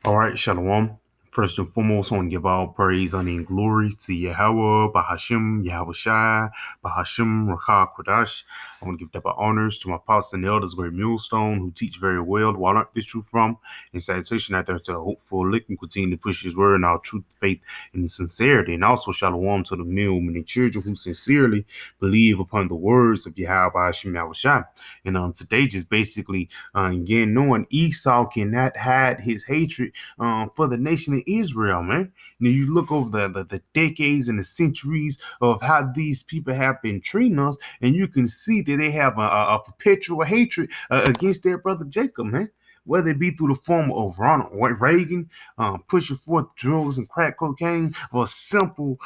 All right, Shalom. First and foremost, I want to give all praise, honor, and glory to Yahweh, Bahashim, Yahweh Shai, Bahashim, Rakah, Kodash. I want to give double honors to my apostles and elders, great millstone, who teach very well, who I learned this truth from. And salutation out there to a hopeful lick and continue to push his word in our truth, faith, and sincerity. And also, Shalom to the mill, many children who sincerely believe upon the words of Yahweh, Bahashim, Yahweh Shai. And today, just basically, again, knowing Esau cannot hide his hatred for the nation of Israel, man. Now you look over the decades and the centuries of how these people have been treating us, and you can see that they have a perpetual hatred against their brother Jacob, man. Whether it be through the form of Ronald Reagan pushing forth drugs and crack cocaine, or simple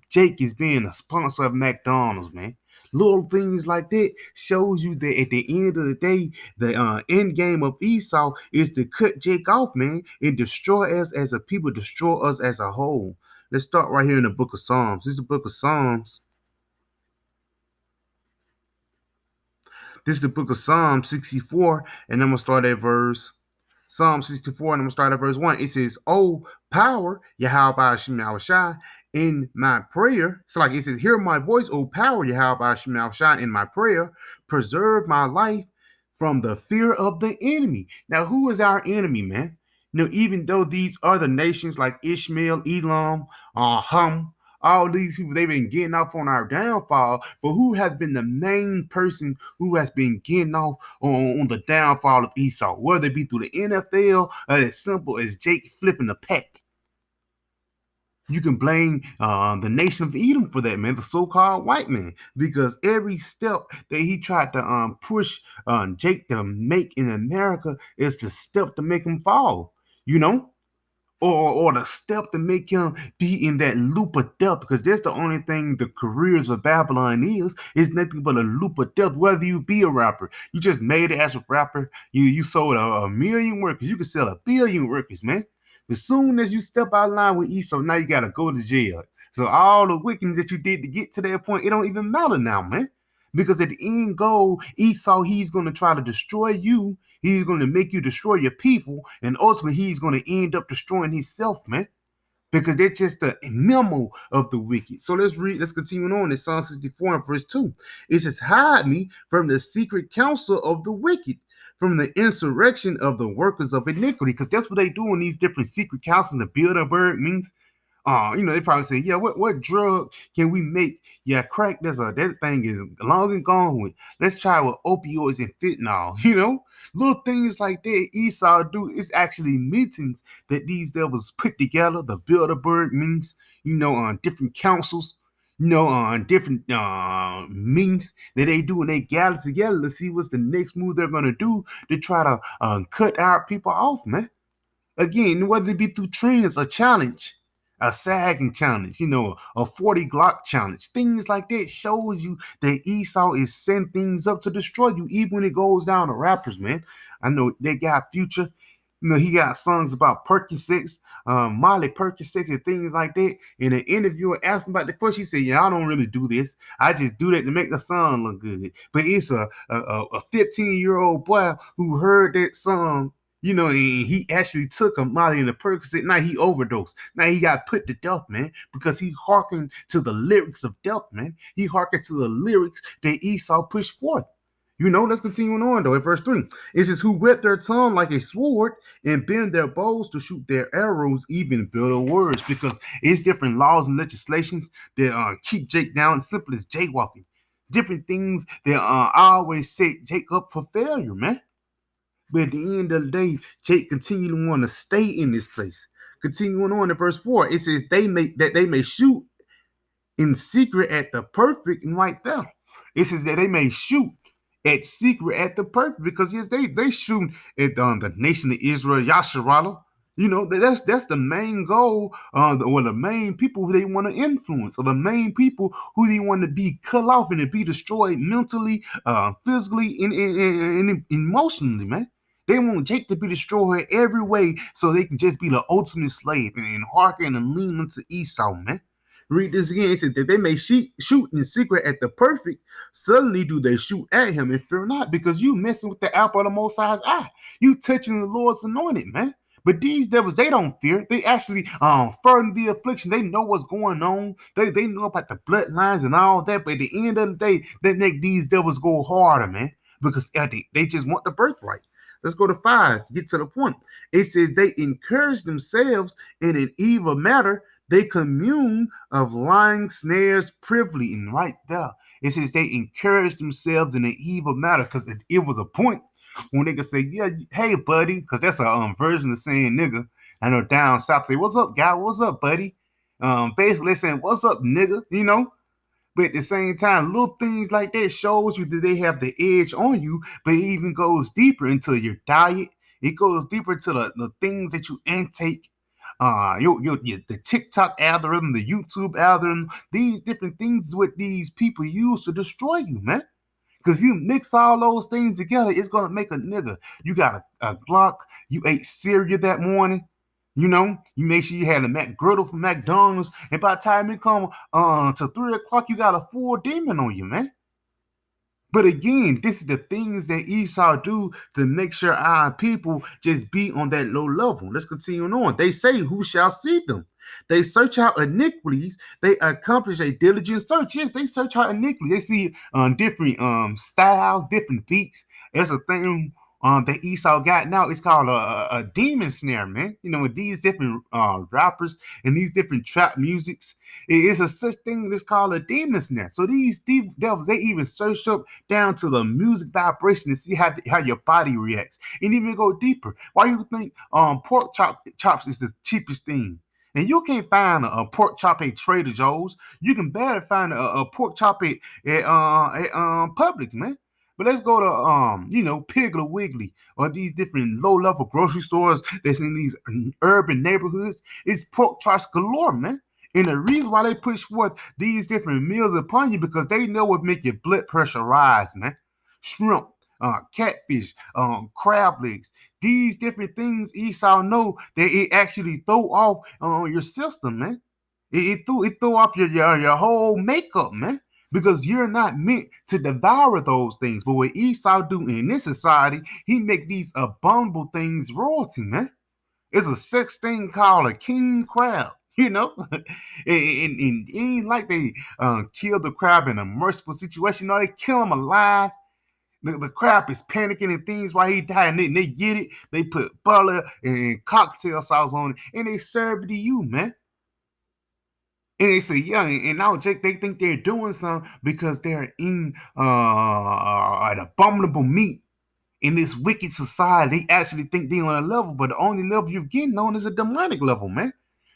Jake is being a sponsor of McDonald's, man. Little things like that shows you that at the end of the day, the end game of Esau is to cut Jake off, man, and destroy us as a people, destroy us as a whole. Let's start right here in the book of Psalms. This is the book of Psalms. This is the book of Psalm 64, and I'm going to start at verse Psalm 64, and I'm going to start at verse 1. It says, "Oh, power, Yahweh Hashem Shai, in my prayer." So, like it says, "Hear my voice, O power, Yahweh Hashem Shai, in my prayer. Preserve my life from the fear of the enemy." Now, who is our enemy, man? Even though these other nations like Ishmael, Elam, all these people, they've been getting off on our downfall, but who has been the main person who has been getting off on the downfall of Esau, whether it be through the NFL or as simple as Jake flipping the pack? You can blame the nation of Edom for that, man, the so-called white man, because every step that he tried to push Jake to make in America is the step to make him fall, you know? Or the step to make him be in that loop of death, because that's the only thing the careers of Babylon is nothing but a loop of death. Whether you be a rapper, you just made it as a rapper, you sold a million records, you could sell a billion records, man. As soon as you step out of line with Esau, now you gotta go to jail. So all the wickedness that you did to get to that point, it don't even matter now, man. Because at the end goal, Esau, he's gonna try to destroy you. He's going to make you destroy your people, and ultimately he's going to end up destroying himself, man. Because they're just a memo of the wicked. So let's continue on in Psalm 64 and verse 2. It says, "Hide me from the secret counsel of the wicked, from the insurrection of the workers of iniquity." Because that's what they do in these different secret councils. The Bilderberg means they probably say, yeah, what drug can we make? Yeah, crack. That thing is long and gone with. Let's try with opioids and fentanyl. Little things like that. Esau do. It's actually meetings that these devils put together. The Bilderberg means, on different councils. On different means that they do, and they gather together to see what's the next move they're gonna do to try to cut our people off, man. Again, whether it be through trends, a challenge, a sagging challenge, a 40 Glock challenge, things like that shows you that Esau is setting things up to destroy you, even when it goes down to rappers, man. I know they got Future. He got songs about Percocets, Molly Percocets, and things like that. In an interviewer asked him about the first, he said, "Yeah, I don't really do this. I just do that to make the song look good." But it's a 15-year-old boy who heard that song, and he actually took a Molly and a Percocet. Now he overdosed. Now he got put to death, man, because he hearkened to the lyrics of death, man. He hearkened to the lyrics that Esau pushed forth. Let's continue on though. At verse 3, it says, "Who whet their tongue like a sword and bend their bows to shoot their arrows, even bitter words." Because it's different laws and legislations that keep Jake down, simple as jaywalking. Different things that always set Jake up for failure, man. But at the end of the day, Jake continued to want to stay in this place. Continuing on to verse 4, it says, they may shoot in secret at the perfect, and right there, it says that they may shoot at secret at the perfect, because yes, they shoot at the nation of Israel, Yasharala. That's the main goal, or the main people who they want to influence, or the main people who they want to be cut off and to be destroyed mentally, physically, and emotionally, man. They want Jake to be destroyed every way so they can just be the ultimate slave and hearken and lean into Esau, man. Read this again. It says that they may shoot in secret at the perfect. Suddenly do they shoot at him and fear not, because you messing with the apple of the Most High's eye. You touching the Lord's anointed, man. But these devils, they don't fear. They actually further the affliction. They know what's going on. They know about the bloodlines and all that. But at the end of the day, they make these devils go harder, man, because they just want the birthright. Let's go to 5 to get to the point. It says they encourage themselves in an evil matter. They commune of lying snares privily. And right there, it says they encourage themselves in an evil matter because it was a point when they could say, yeah, hey, buddy, because that's a version of saying nigga. I know down south say, what's up, guy? What's up, buddy? Basically saying, what's up, nigga? You know? But at the same time, little things like that shows you that they have the edge on you, but it even goes deeper into your diet. It goes deeper into the things that you intake. The TikTok algorithm, the YouTube algorithm, these different things is what these people use to destroy you, man. Because you mix all those things together, it's going to make a nigga. You got a Glock, you ate cereal that morning, you make sure you had a McGriddle from McDonald's, and by the time it come to 3 o'clock, you got a full demon on you, man. But again, this is the things that Esau do to make sure our people just be on that low level. Let's continue on. They say, who shall see them? They search out iniquities. They accomplish a diligent search. Yes, they search out iniquities. They see different styles, different beats. There's a thing that Esau got now. It's called a demon snare, man. With these different rappers and these different trap musics, it is a such thing that's called a demon snare. So these devils, they even search up down to the music vibration to see how your body reacts, and even go deeper. Why you think pork chops is the cheapest thing? And you can't find a pork chop at Trader Joe's. You can better find a pork chop at Publix, man. But let's go to Piggly Wiggly or these different low level grocery stores that's in these urban neighborhoods. It's pork chops galore, man. And the reason why they push forth these different meals upon you because they know what make your blood pressure rise, man. Shrimp, catfish, crab legs. These different things Esau know that it actually throw off your system, man. It throw off your whole makeup, man. Because you're not meant to devour those things. But what Esau do in this society, he make these abominable things royalty, man. It's a sex thing called a king crab, and it ain't like they kill the crab in a merciful situation. No, they kill him alive. The crab is panicking and things while he died, and they get it. They put butter and cocktail sauce on it, and they serve it to you, man. And they say, yeah, and now Jake, they think they're doing something because they're in an abominable meat in this wicked society. They actually think they're on a level, but the only level you're getting on is a demonic level, man.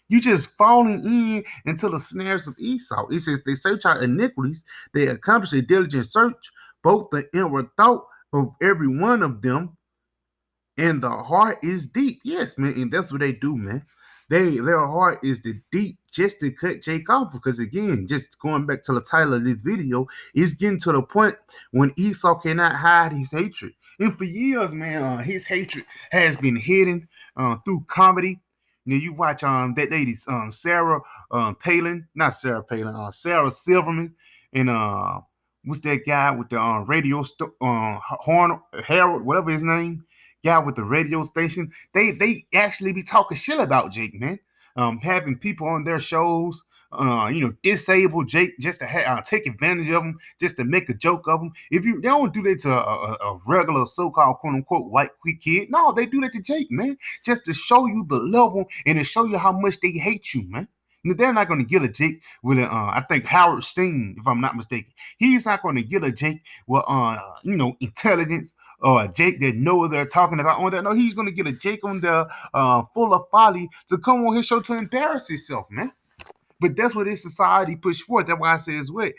You just falling in into the snares of Esau. It says they search out iniquities, they accomplish a diligent search, both the inward thought of every one of them and the heart is deep. Yes, man, and that's what they do, man. Their heart is the deep just to cut Jake off because again, just going back to the title of this video, it's getting to the point when Esau cannot hide his hatred. And for years, man, his hatred has been hidden through comedy. You watch that lady Sarah Palin, not Sarah Palin, Sarah Silverman, and what's that guy with the radio Horn Harold, whatever his name, guy with the radio station. They actually be talking shit about Jake, man. Having people on their shows, disable Jake just to take advantage of him, just to make a joke of him. If they don't do that to a regular so-called quote unquote white quick kid, no, they do that to Jake, man, just to show you the level and to show you how much they hate you, man. They're not going to get a Jake with I think Howard Steen, if I'm not mistaken. He's not going to get a Jake with intelligence or a Jake that know what they're talking about on that. No, he's going to get a Jake on there full of folly to come on his show to embarrass himself, man. But that's what this society pushed forth. That's why I say it's what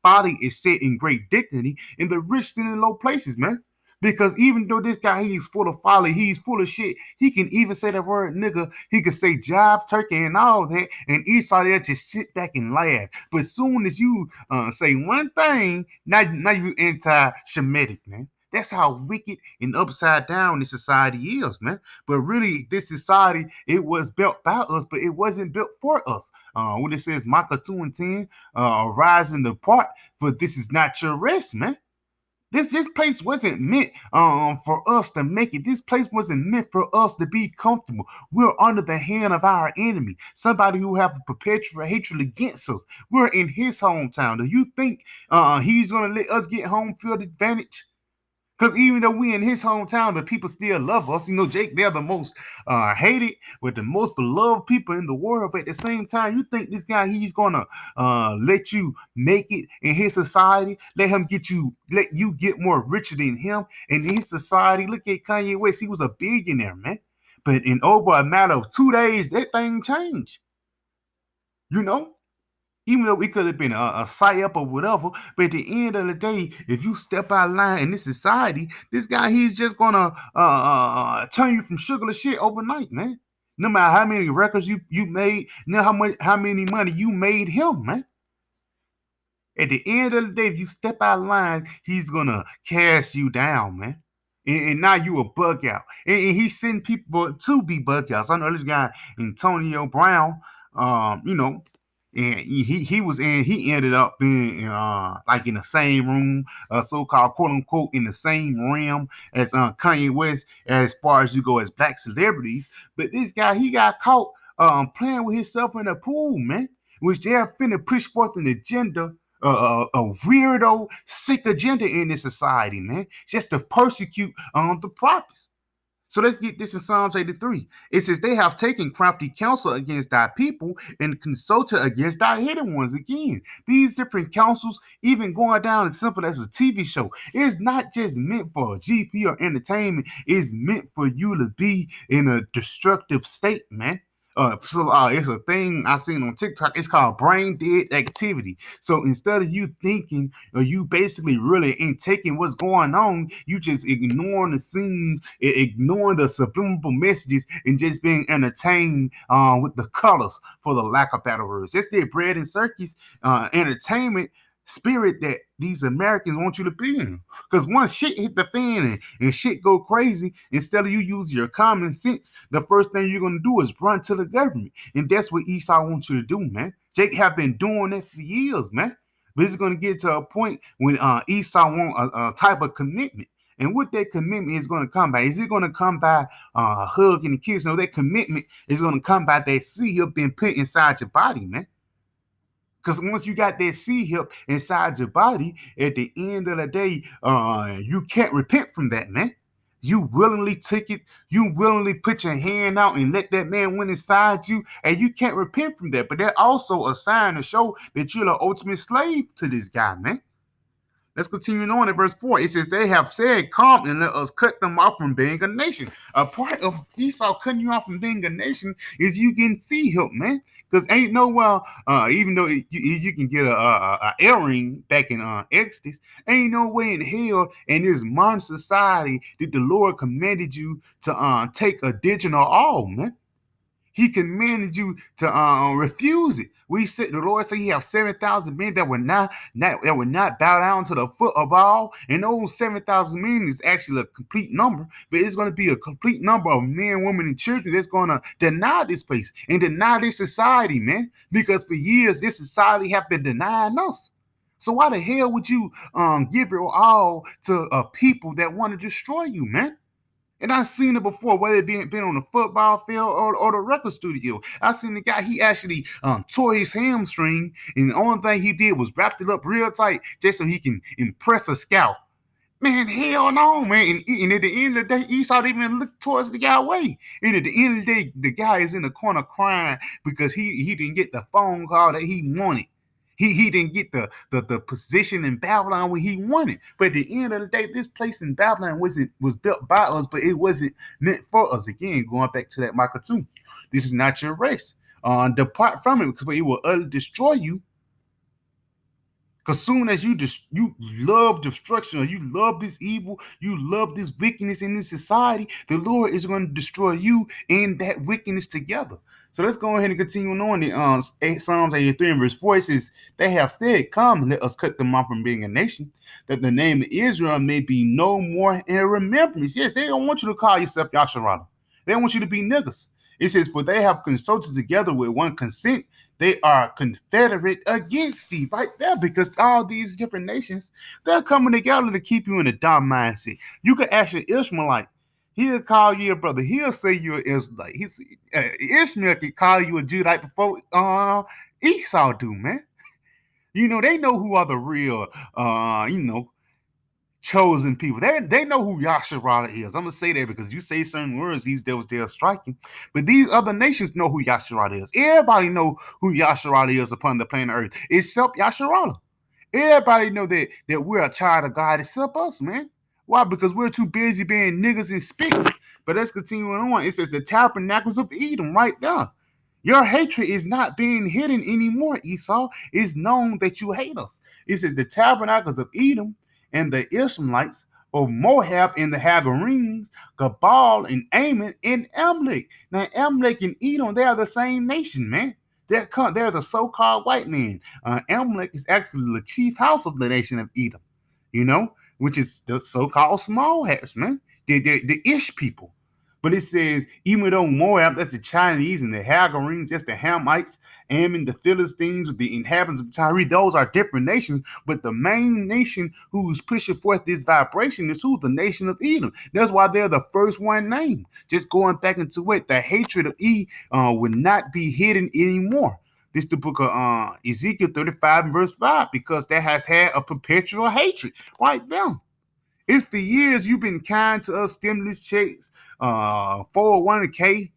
folly is set in great dignity, and the rich sit in low places, man. Because even though this guy, he's full of folly, he's full of shit, he can even say the word nigga, he could say jive, turkey, and all that, and Esau there just sit back and laugh. But soon as you say one thing, now you anti-Shemitic, man. That's how wicked and upside down this society is, man. But really, this society, it was built by us, but it wasn't built for us. When it says Micah 2 and 10, arise and depart, for this is not your rest, man. This place wasn't meant for us to make it. This place wasn't meant for us to be comfortable. We're under the hand of our enemy, somebody who have perpetual hatred against us. We're in his hometown. Do you think he's gonna let us get home field advantage? Because even though we in his hometown, the people still love us. You know, Jake, they're the most hated, with the most beloved people in the world. But at the same time, you think this guy, he's gonna let you make it in his society? Let you get more richer than him in his society? Look at Kanye West. He was a billionaire, man. But in over a matter of 2 days, that thing changed. You know, even though it could have been a psyop or whatever, but at the end of the day, if you step out of line in this society, this guy, he's just gonna turn you from sugar to shit overnight, man. No matter how many records you made, no how many money you made him, man. At the end of the day, if you step out of line, he's gonna cast you down, man. And now you a bug out. And he's sending people to be bug outs. I know this guy, Antonio Brown, you know, and he ended up being like in the same room, so-called quote unquote in the same realm as Kanye West, as far as you go as black celebrities. But this guy, he got caught playing with himself in the pool, man, which they're finna push forth an agenda, a weirdo, sick agenda in this society, man, just to persecute the prophets. So let's get this in Psalms 83. It says, they have taken crafty counsel against thy people and consulted against thy hidden ones. Again, these different counsels, even going down as simple as a TV show, it's not just meant for GP or entertainment. It's meant for you to be in a destructive state, man. It's a thing I seen on TikTok. It's called brain dead activity. So instead of you thinking, or you basically really ain't taking what's going on, you just ignoring the scenes, ignoring the subliminal messages, and just being entertained with the colors, for the lack of better words. It's their bread and circus entertainment spirit that these Americans want you to be in. Because once shit hit the fan and shit go crazy, instead of you use your common sense, the first thing you're going to do is run to the government. And that's what Esau wants you to do, man. Jake have been doing that for years, man. But it's going to get to a point when Esau want a type of commitment. And what that commitment is going to come by? Is it going to come by hugging the kids? No, that commitment is going to come by that seed being put inside your body, man. Because once you got that seed hip inside your body, at the end of the day, you can't repent from that, man. You willingly took it. You willingly put your hand out and let that man win inside you, and you can't repent from that. But that's also a sign to show that you're the ultimate slave to this guy, man. Let's continue on in verse 4. It says, they have said, come and let us cut them off from being a nation. A part of Esau cutting you off from being a nation is you getting seed help, man. Because ain't no even though you can get a earring back in Exodus, ain't no way in hell in this modern society that the Lord commanded you to take a digital all, man. He commanded you to refuse it. We said the Lord said He have 7,000 men that would not bow down to the foot of Baal, and those 7,000 men is actually a complete number, but it's going to be a complete number of men, women, and children that's going to deny this place and deny this society, man. Because for years this society have been denying us. So why the hell would you give it all to people that want to destroy you, man? And I've seen it before, whether it been on the football field or the record studio. I've seen the guy, he actually tore his hamstring, and the only thing he did was wrapped it up real tight just so he can impress a scout. Man, hell no, man. And at the end of the day, Esau didn't even look towards the guy way. And at the end of the day, the guy is in the corner crying because he didn't get the phone call that he wanted. He didn't get the position in Babylon when he wanted. But at the end of the day, this place in Babylon was built by us, but it wasn't meant for us. Again, going back to that Micah 2. This is not your race. Depart from it, because it will utterly destroy you. Because soon as you love destruction, or you love this evil, you love this wickedness in this society, the Lord is going to destroy you and that wickedness together. So let's go ahead and continue on in Psalms 83 and verse 4. It says, they have said, come, let us cut them off from being a nation, that the name of Israel may be no more in remembrance. Yes, they don't want you to call yourself Yasharala. They don't want you to be niggas. It says, for they have consulted together with one consent, they are confederate against thee, right there, because all these different nations, they're coming together to keep you in a dumb mindset. You can ask an Ishmaelite, he'll call you a brother. He'll say you're an Israelite. Ishmael can call you a Judite before Esau do, man. They know who are the real, chosen people. They know who Yasharala is. I'm gonna say that because you say certain words, these devils they're striking. But these other nations know who Yasharala is. Everybody know who Yasharala is upon the planet Earth, except Yasharala. Everybody know that we're a child of God except us, man. Why? Because we're too busy being niggas and spicks. But let's continue on. It says the tabernacles of Edom right there. Your hatred is not being hidden anymore, Esau. It's known that you hate us. It says the tabernacles of Edom and the Ishmaelites of Moab and the Hagarenes, Gabal and Ammon and Amalek. Now, Amalek and Edom, they are the same nation, man. They're the so-called white man. Amalek is actually the chief house of the nation of Edom, which is the so-called small hats, man. The Ish people. But it says, even though Moab, that's the Chinese, and the Hagarenes, that's the Hamites, Ammon, the Philistines, with the inhabitants of Tyre, those are different nations. But the main nation who's pushing forth this vibration is who? The nation of Edom. That's why they're the first one named. Just going back into it, the hatred of would not be hidden anymore. This is the book of Ezekiel 35 and verse 5, because that has had a perpetual hatred right there. It's for years you've been kind to us, stimulus checks, 401k.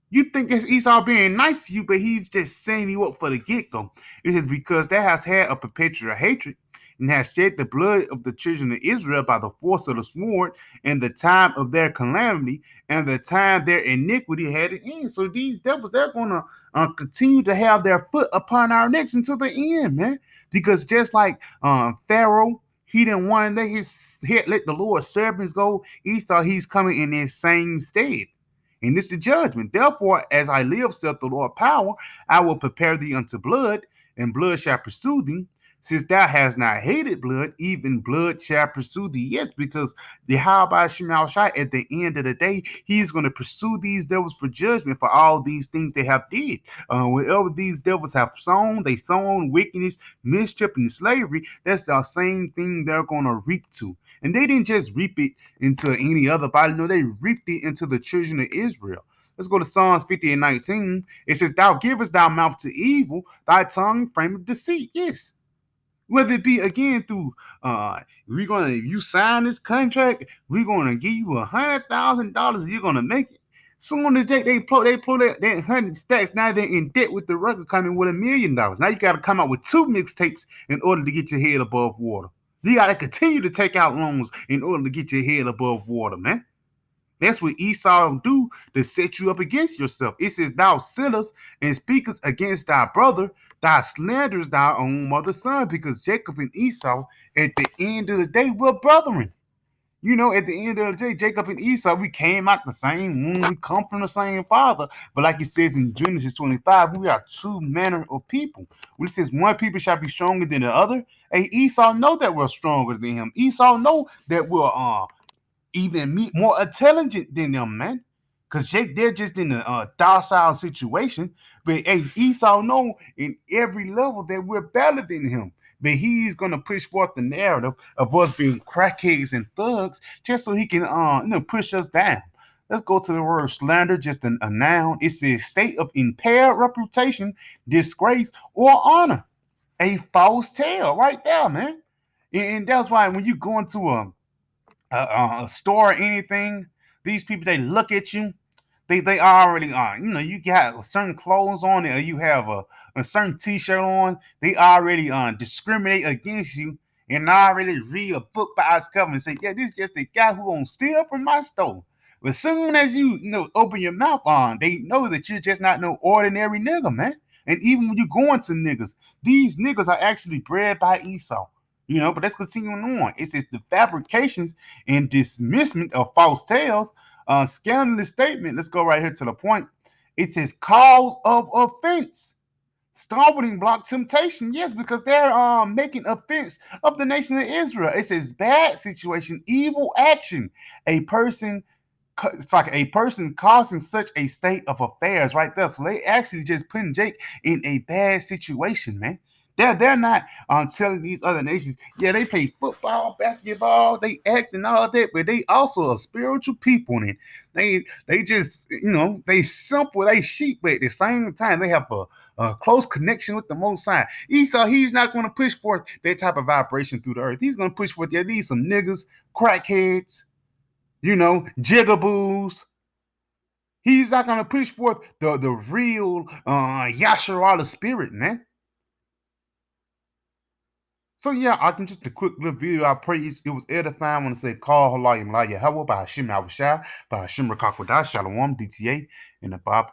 You think it's Esau being nice to you, but he's just setting you up for the get-go. It is because that has had a perpetual hatred and has shed the blood of the children of Israel by the force of the sword and the time of their calamity and the time their iniquity had an end. So these devils, they're going to continue to have their foot upon our necks until the end, man. Because just like Pharaoh, he didn't want to let the Lord's servants go. Esau, he's coming in his same stead. And this is the judgment. Therefore, as I live, saith the Lord power, I will prepare thee unto blood, and blood shall pursue thee. Since thou hast not hated blood, even blood shall pursue thee. Yes, because the Yahweh Shemel Shai, at the end of the day, he's going to pursue these devils for judgment for all these things they have did. Wherever these devils have sown, they sown wickedness, mischief, and slavery. That's the same thing they're going to reap to. And they didn't just reap it into any other body. No, they reaped it into the children of Israel. Let's go to Psalms 50 and 19. It says, thou givest thy mouth to evil, thy tongue frameth deceit. Yes. Whether it be again through you sign this contract, we're gonna give you $100,000, you're gonna make it. Soon as they pull that 100 stacks, now they're in debt with the record coming with $1 million. Now you gotta come out with 2 mixtapes in order to get your head above water. You gotta continue to take out loans in order to get your head above water, man. That's what Esau do to set you up against yourself. It says, thou sinners and speakest against thy brother, thou slanderest thy own mother's son, because Jacob and Esau, at the end of the day, were brethren. At the end of the day, Jacob and Esau, we came out the same womb, we come from the same father. But like it says in Genesis 25, we are two manner of people. When it says one people shall be stronger than the other, hey, Esau know that we're stronger than him. Esau know that we're even more intelligent than them, man. Because they're just in a docile situation. But hey, Esau know in every level that we're better than him. But he's going to push forth the narrative of us being crackheads and thugs just so he can push us down. Let's go to the word slander, just a noun. It says state of impaired reputation, disgrace, or honor. A false tale right there, man. And that's why when you go into a store or anything, these people, they look at you, they already are. You got certain clothes on, or you have a certain T-shirt on. They already discriminate against you and already read a book by its cover and say, yeah, this is just the guy who gonna steal from my store. But as soon as you open your mouth on, they know that you're just not no ordinary nigga, man. And even when you go into niggas, these niggas are actually bred by Esau. But let's continue on. It says the fabrications and dismissment of false tales, scandalous statement. Let's go right here to the point. It says cause of offense, stumbling block, temptation. Yes, because they're making offense of the nation of Israel. It says bad situation, evil action, a person it's like a person causing such a state of affairs right there. So they actually just putting Jake in a bad situation, man. They're not telling these other nations, yeah, they play football, basketball, they act and all that, but they also are spiritual people, and they just they simple, they sheep, but at the same time they have a close connection with the Most High. Esau, he's not going to push forth that type of vibration through the earth. He's going to push forth, yeah, these some niggas, crackheads, jigaboos. He's not gonna push forth the real Yasharala spirit, man. So yeah, I can just a quick little video. I pray it was edifying when I say call Halayim Laya Hawa by Hashim Avashai, by Hashim Rakakwada, Shalom DTA, and the Bob.